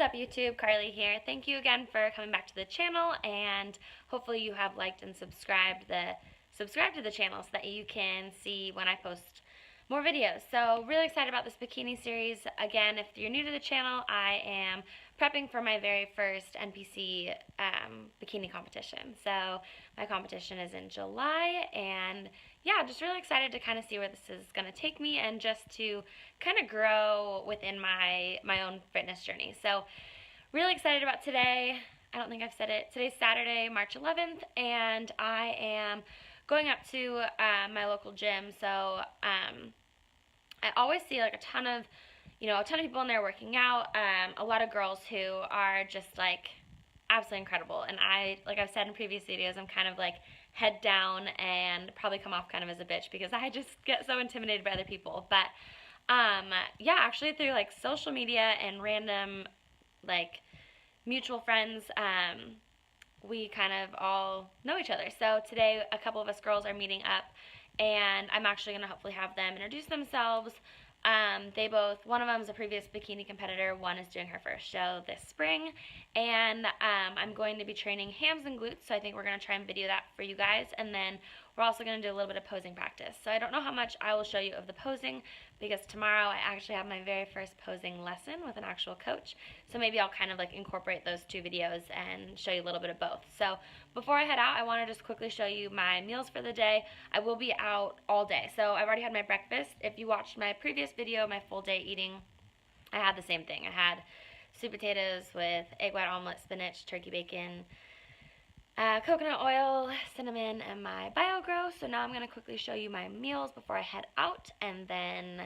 What's up YouTube, Carly here. Thank you again for coming back to the channel, and hopefully you have liked and subscribed to the channel so that you can see when I post more videos. So really excited about this bikini series. Again, if you're new to the channel, I am prepping for my very first NPC bikini competition. So my competition is in July, and yeah, just really excited to kind of see where this is going to take me and just to kind of grow within my own fitness journey. So really excited about today. I don't think I've said it. Today's Saturday, March 11th, and I am going up to my local gym. So I always see like a ton of people in there working out. A lot of girls who are just like absolutely incredible. And like I've said in previous videos, I'm kind of like head down and probably come off kind of as a bitch because I just get so intimidated by other people. But yeah, actually through like social media and random like mutual friends, we kind of all know each other. So today a couple of us girls are meeting up, and I'm actually going to hopefully have them introduce themselves. One of them is a previous bikini competitor, one is doing her first show this spring, and I'm going to be training hams and glutes, so I think we're going to try and video that for you guys, and then we're also going to do a little bit of posing practice. So I don't know how much I will show you of the posing, because tomorrow I actually have my very first posing lesson with an actual coach, so maybe I'll kind of like incorporate those two videos and show you a little bit of both. So before I head out, I want to just quickly show you my meals for the day. I will be out all day, so I've already had my breakfast. If you watched my previous video, my full day eating, I had the same thing. I had sweet potatoes with egg white omelet, spinach, turkey bacon, coconut oil, cinnamon, and my BioGrow. So now I'm going to quickly show you my meals before I head out, and then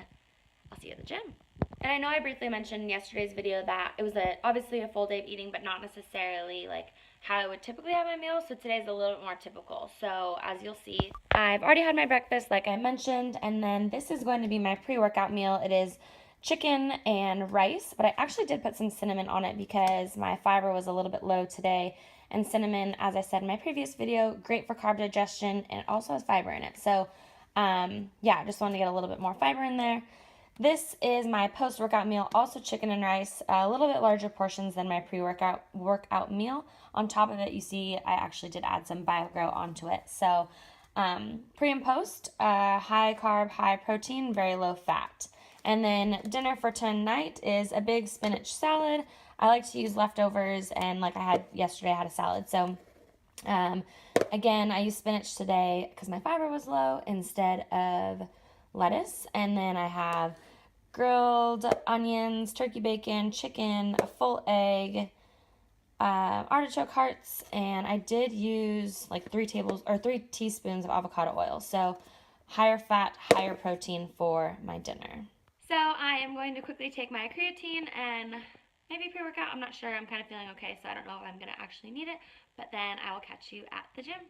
I'll see you at the gym. And I know I briefly mentioned in yesterday's video that it was obviously a full day of eating, but not necessarily like how I would typically have my meals, so today's a little bit more typical. So as you'll see, I've already had my breakfast like I mentioned, and then this is going to be my pre-workout meal. It is chicken and rice, but I actually did put some cinnamon on it because my fiber was a little bit low today, and cinnamon, as I said in my previous video, great for carb digestion, and it also has fiber in it. So yeah, I just wanted to get a little bit more fiber in there. This is my post-workout meal, also chicken and rice, a little bit larger portions than my pre-workout meal. On top of it, you see I actually did add some BioGrow onto it. So pre and post, high carb, high protein, very low fat. And then dinner for tonight is a big spinach salad. I like to use leftovers, and like I had yesterday, I had a salad. So again, I used spinach today because my fiber was low instead of lettuce. And then I have grilled onions, turkey bacon, chicken, a full egg, artichoke hearts, and I did use like 3 teaspoons of avocado oil. So higher fat, higher protein for my dinner. So I am going to quickly take my creatine and maybe pre-workout. I'm not sure. I'm kind of feeling okay, so I don't know if I'm going to actually need it, but then I will catch you at the gym.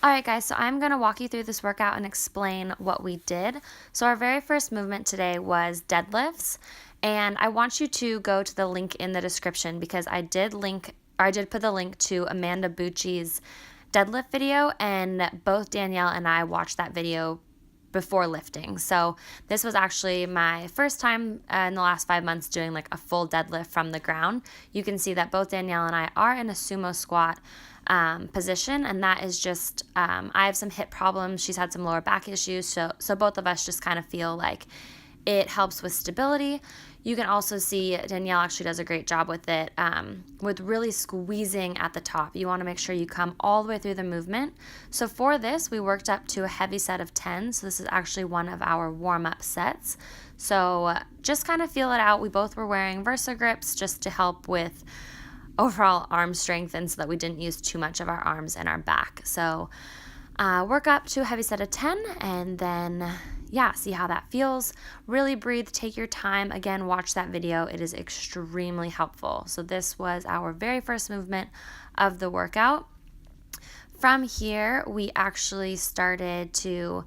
Alright guys, so I'm going to walk you through this workout and explain what we did. So our very first movement today was deadlifts, and I want you to go to the link in the description because I did put the link to Amanda Bucci's deadlift video, and both Danielle and I watched that video before lifting. So this was actually my first time in the last 5 months doing like a full deadlift from the ground. You can see that both Danielle and I are in a sumo squat position, and that is just I have some hip problems, she's had some lower back issues, so both of us just kind of feel like it helps with stability. You can also see Danielle actually does a great job with it, with really squeezing at the top. You want to make sure you come all the way through the movement. So for this, we worked up to a heavy set of 10. So this is actually one of our warm-up sets. So just kind of feel it out. We both were wearing Versa grips just to help with overall arm strength and so that we didn't use too much of our arms and our back. So work up to a heavy set of 10, and then yeah, see how that feels. Really breathe, take your time. Again, watch that video. It is extremely helpful. So this was our very first movement of the workout. From here, we actually started to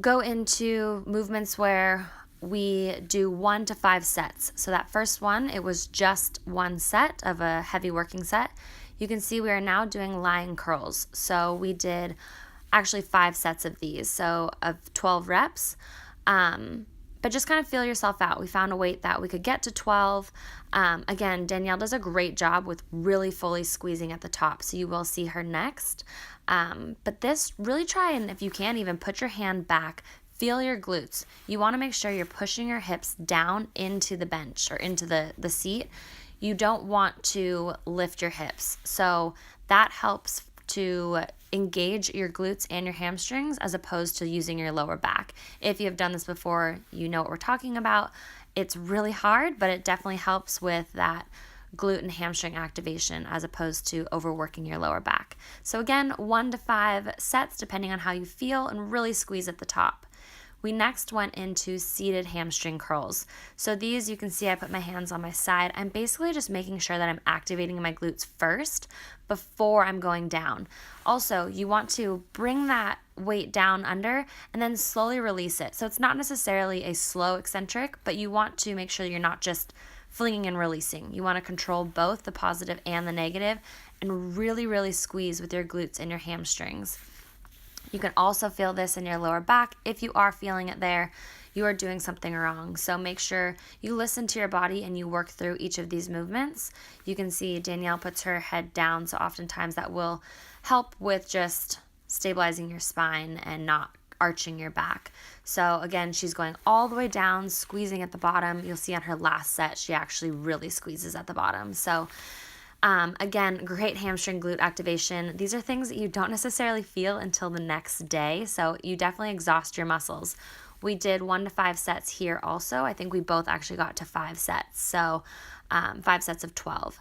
go into movements where we do 1 to 5 sets. So that first one, it was just 1 set of a heavy working set. You can see we are now doing lying curls. So we did actually 5 sets of these, so of 12 reps. But just kind of feel yourself out. We found a weight that we could get to 12. Again, Danielle does a great job with really fully squeezing at the top, so you will see her next. But this, really try and, if you can, even put your hand back. Feel your glutes. You want to make sure you're pushing your hips down into the bench or into the seat. You don't want to lift your hips. So that helps to engage your glutes and your hamstrings as opposed to using your lower back. If you have done this before, you know what we're talking about. It's really hard, but it definitely helps with that glute and hamstring activation as opposed to overworking your lower back. So again, 1 to 5 sets depending on how you feel, and really squeeze at the top. We next went into seated hamstring curls. So these, you can see I put my hands on my side. I'm basically just making sure that I'm activating my glutes first before I'm going down. Also, you want to bring that weight down under and then slowly release it. So it's not necessarily a slow eccentric, but you want to make sure you're not just flinging and releasing. You want to control both the positive and the negative and really, really squeeze with your glutes and your hamstrings. You can also feel this in your lower back. If you are feeling it there, you are doing something wrong. So make sure you listen to your body and you work through each of these movements. You can see Danielle puts her head down, so oftentimes that will help with just stabilizing your spine and not arching your back. So again, she's going all the way down, squeezing at the bottom. You'll see on her last set, she actually really squeezes at the bottom. So again, great hamstring glute activation. These are things that you don't necessarily feel until the next day, so you definitely exhaust your muscles. We did 1 to 5 sets here also. I think we both actually got to 5 sets, so 5 sets of 12.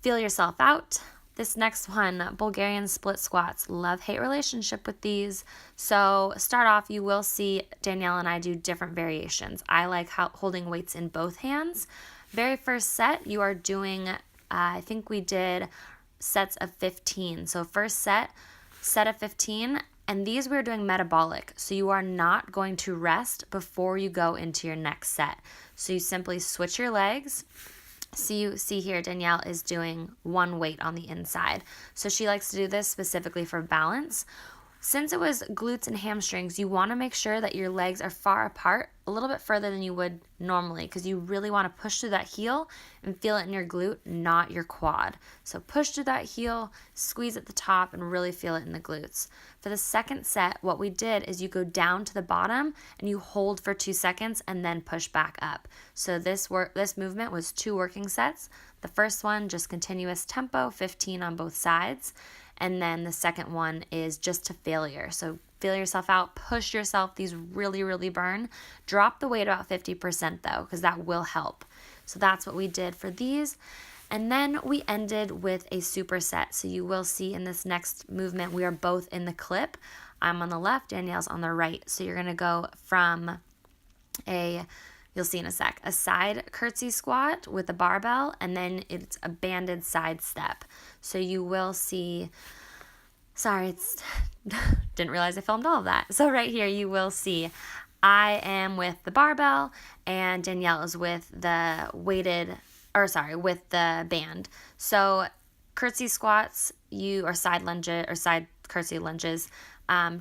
Feel yourself out. This next one, Bulgarian split squats. Love-hate relationship with these. So start off, you will see Danielle and I do different variations. I like holding weights in both hands. Very first set, you are doing I think we did sets of 15. So first set of 15, and these we're doing metabolic. So you are not going to rest before you go into your next set. So you simply switch your legs. So you see here, Danielle is doing one weight on the inside. So she likes to do this specifically for balance. Since it was glutes and hamstrings, you want to make sure that your legs are far apart, a little bit further than you would normally, because you really want to push through that heel and feel it in your glute, not your quad. So push through that heel, squeeze at the top, and really feel it in the glutes. For the second set, what we did is you go down to the bottom and you hold for 2 seconds and then push back up. So this movement was 2 working sets. The first one, just continuous tempo, 15 on both sides. And then the second one is just to failure. So feel yourself out, push yourself. These really, really burn. Drop the weight about 50% though, because that will help. So that's what we did for these. And then we ended with a superset. So you will see in this next movement, we are both in the clip. I'm on the left, Danielle's on the right. So you're going to go from you'll see in a sec, a side curtsy squat with a barbell, and then it's a banded side step. So you will see, didn't realize I filmed all of that. So right here you will see I am with the barbell and Danielle is with the with the band. So curtsy squats, or side curtsy lunges,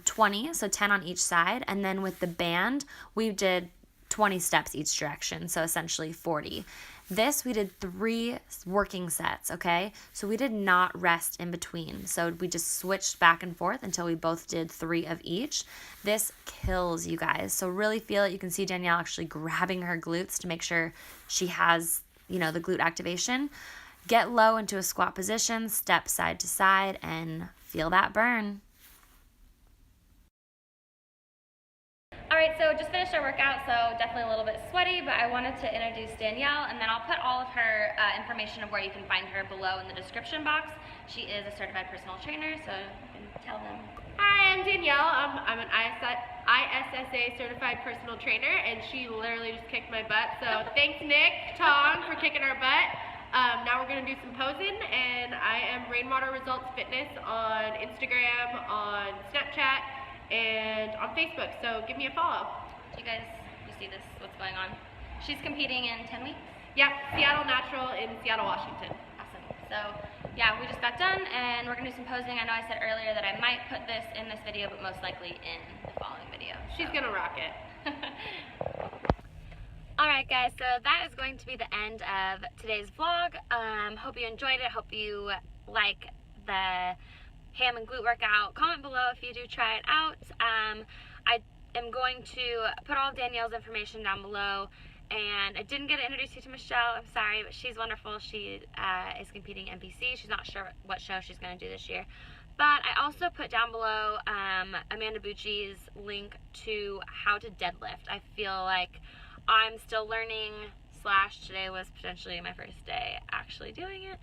20, so 10 on each side. And then with the band, we did 20 steps each direction, so essentially 40. This, we did 3 working sets, okay? So we did not rest in between. So we just switched back and forth until we both did 3 of each. This kills you guys. So really feel it. You can see Danielle actually grabbing her glutes to make sure she has, the glute activation. Get low into a squat position, step side to side, and feel that burn. Alright, so just finished our workout, so definitely a little bit sweaty, but I wanted to introduce Danielle, and then I'll put all of her information of where you can find her below in the description box. She is a certified personal trainer, so you can tell them. Hi, I'm Danielle. I'm an ISSA certified personal trainer, and she literally just kicked my butt, so thanks Nick Tong for kicking our butt. Now we're going to do some posing, and I am Rainwater Results Fitness on Instagram, on Snapchat, and on Facebook, so give me a follow. You see this, what's going on? She's competing in 10 weeks? Yep, Seattle Natural in Seattle, Washington. Awesome. So, yeah, we just got done, and we're going to do some posing. I know I said earlier that I might put this in this video, but most likely in the following video. She's going to rock it. Alright guys, so that is going to be the end of today's vlog. Hope you enjoyed it. Hope you like the ham and glute workout. Comment below if you do try it out. I am going to put all Danielle's information down below. And I didn't get to introduce you to Michelle. I'm sorry, but she's wonderful. She is competing NPC. She's not sure what show she's going to do this year. But I also put down below Amanda Bucci's link to how to deadlift. I feel like I'm still learning, / today was potentially my first day actually doing it,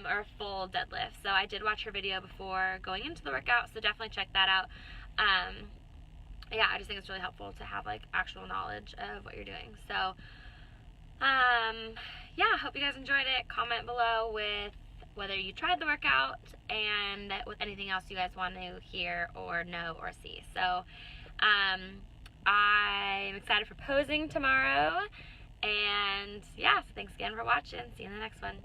or a full deadlift. So I did watch her video before going into the workout, so definitely check that out. Yeah, I just think it's really helpful to have like actual knowledge of what you're doing. So, yeah, hope you guys enjoyed it. Comment below with whether you tried the workout and with anything else you guys want to hear or know or see. So, I'm excited for posing tomorrow. And yeah, so thanks again for watching. See you in the next one.